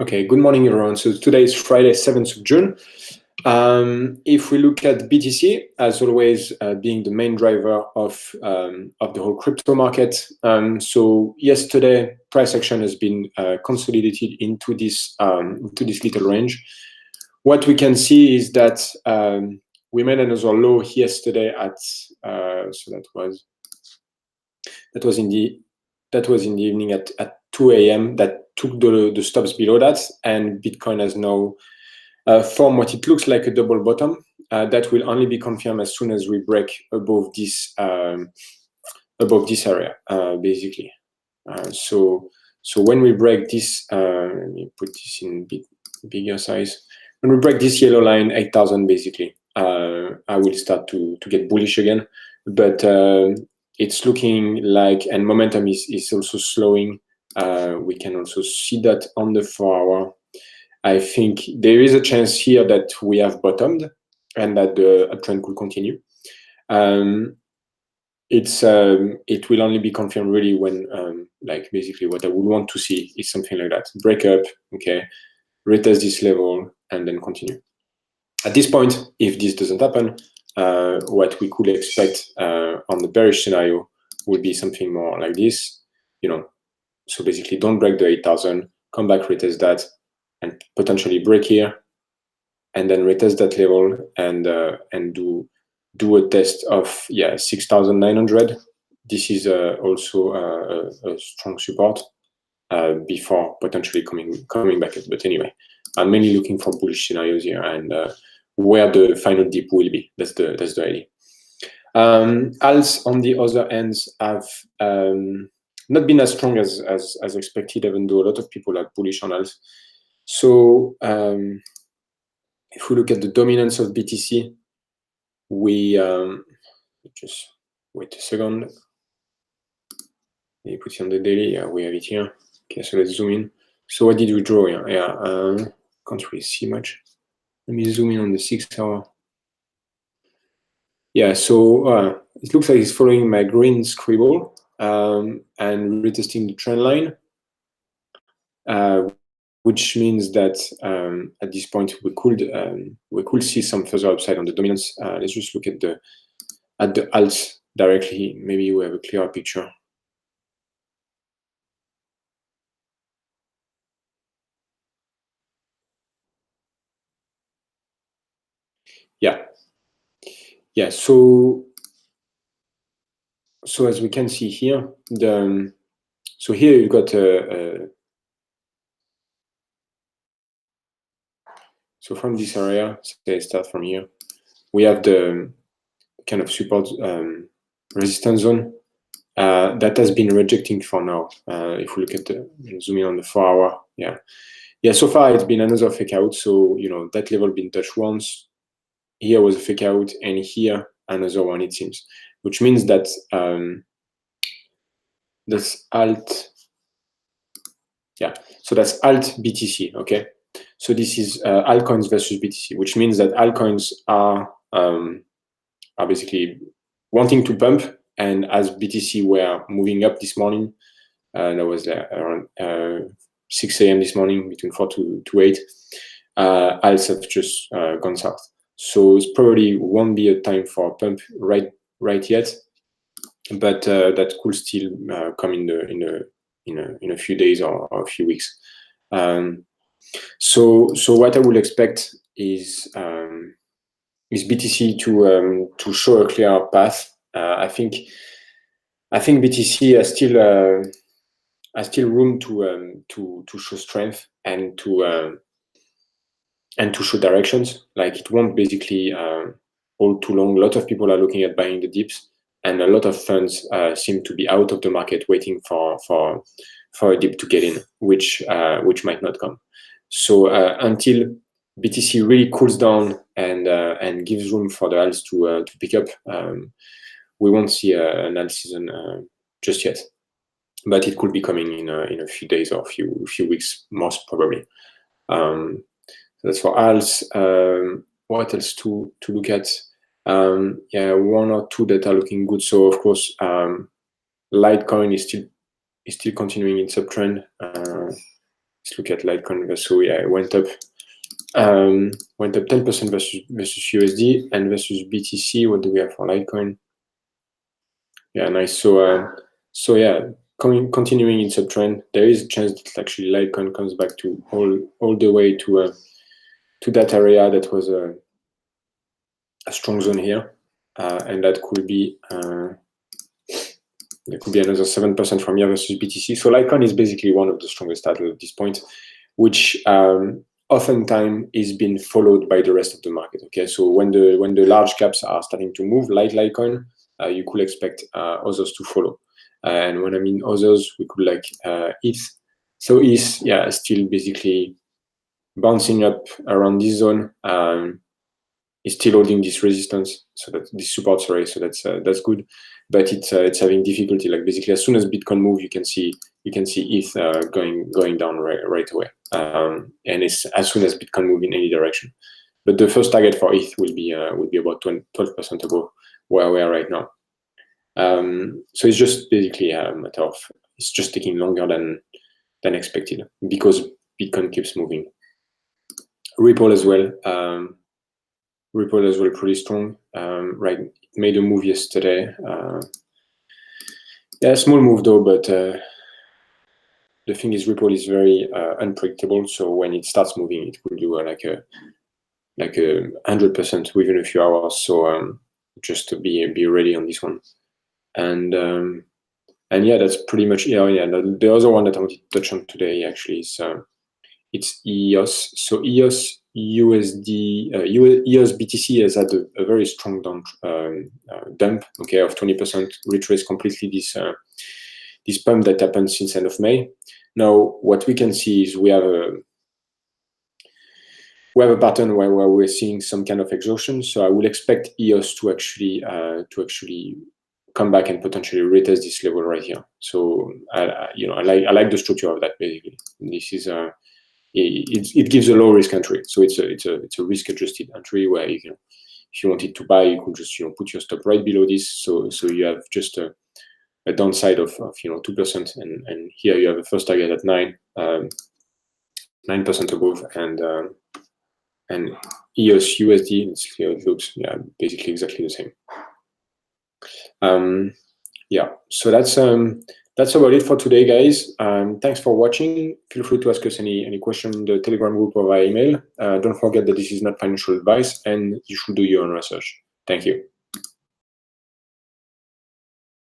Okay, good morning, everyone. So today is Friday, 7th of June. If we look at BTC, as always, being the main driver of the whole crypto market. So yesterday, price action has been consolidated into this little range. What we can see is that we made another low yesterday at so that was in the evening at 2 a.m. that took the stops below that, and Bitcoin has now formed what it looks like a double bottom. That will only be confirmed as soon as we break above this area, basically. So when we break this, let me put this in bigger size. When we break this yellow line, 8,000 basically, I will start to get bullish again. But it's looking like, and momentum is also slowing. We can also see that on the 4-hour. I think there is a chance here that we have bottomed and that the uptrend could continue. It will only be confirmed really when, like basically what I would want to see is something like that. Break up, okay, retest this level, and then continue. At this point, if this doesn't happen, what we could expect on the bearish scenario would be something more like this, so basically don't break the 8,000, come back, retest that, and potentially break here, and then retest that level and do a test of 6,900. This is also a strong support before potentially coming back up. But anyway, I'm mainly looking for bullish scenarios here and where the final dip will be. That's the idea. Alts on the other ends have not been as strong as expected, even though a lot of people are bullish on alts. So if we look at the dominance of BTC, we just wait a second. Let me put it on the daily. Yeah, we have it here. Okay, so let's zoom in. So what did we draw here? Yeah, can't really see much. Let me zoom in on the 6-hour. Yeah, so it looks like it's following my green scribble and retesting the trend line, which means that at this point we could see some further upside on the dominance. Let's just look at the alts directly. Maybe we have a clearer picture. Yeah. So as we can see here, so here you've got so from this area, say start from here, we have the kind of support resistance zone that has been rejecting for now. If we look at zoom in on the 4-hour, yeah. So far it's been another fake out. So that level been touched once. Here was a fake out, and here another one, it seems, which means that that's alt. Yeah, so that's alt BTC. Okay, so this is altcoins versus BTC, which means that altcoins are basically wanting to pump, and as BTC were moving up this morning, that was around 6 a.m. this morning, between 4 to 8, alts have just gone south. So it probably won't be a time for a pump right yet, but that could still come in a few days or a few weeks. So what I would expect is BTC to show a clear path. I think BTC has still room to show strength and to show directions. Like it won't basically hold too long. A lot of people are looking at buying the dips, and a lot of funds seem to be out of the market waiting for a dip to get in, which might not come. So until BTC really cools down and gives room for the alts to pick up, we won't see an alt season just yet. But it could be coming in a few days or a few weeks, most probably. That's for alts. What else to look at? One or two that are looking good. So of course, Litecoin is still continuing its uptrend. let's look at Litecoin versus, so yeah, it went up 10% versus USD, and versus BTC. What do we have for Litecoin? Yeah, nice. So yeah, continuing its uptrend. There is a chance that actually Litecoin comes back to all the way to that area that was a strong zone here, and that could be there could be another 7% from here versus BTC. So Litecoin is basically one of the strongest titles at this point, which oftentimes is being followed by the rest of the market. Okay, so when the large caps are starting to move, like Litecoin, you could expect others to follow. And when I mean others, we could like ETH. So ETH, yeah, still basically bouncing up around this zone. Is still holding this resistance, so that this support, sorry, so that's good, but it's having difficulty. Like basically, as soon as Bitcoin move, you can see ETH going down right away, and it's as soon as Bitcoin move in any direction. But the first target for ETH will be about 12% above where we are right now. So it's just basically a matter of it's just taking longer than expected because Bitcoin keeps moving. Ripple as well. Ripple as well, pretty strong. Right, it made a move yesterday. Yeah, small move though, but the thing is, Ripple is very unpredictable. So when it starts moving, it will do like a 100% within a few hours. So just to be ready on this one. And yeah, that's pretty much yeah. The other one that I wanted to touch on today actually is it's EOS. So EOS USD EOS BTC has had a very strong dump, okay, of 20%, retraced completely this pump that happened since end of May. Now, what we can see is we have a pattern where we're seeing some kind of exhaustion. So I will expect EOS to actually come back and potentially retest this level right here. So I like the structure of that. Basically, this is it gives a low risk entry, so it's a risk adjusted entry where you can, if you wanted to buy, you could just put your stop right below this, so you have just a downside of 2%, and here you have a first target at 9% above, and EOS USD, let's see how it looks. Yeah, basically exactly the same. Yeah, so that's about it for today, guys. Thanks for watching. Feel free to ask us any question in the Telegram group or via email. Don't forget that this is not financial advice and you should do your own research. Thank you.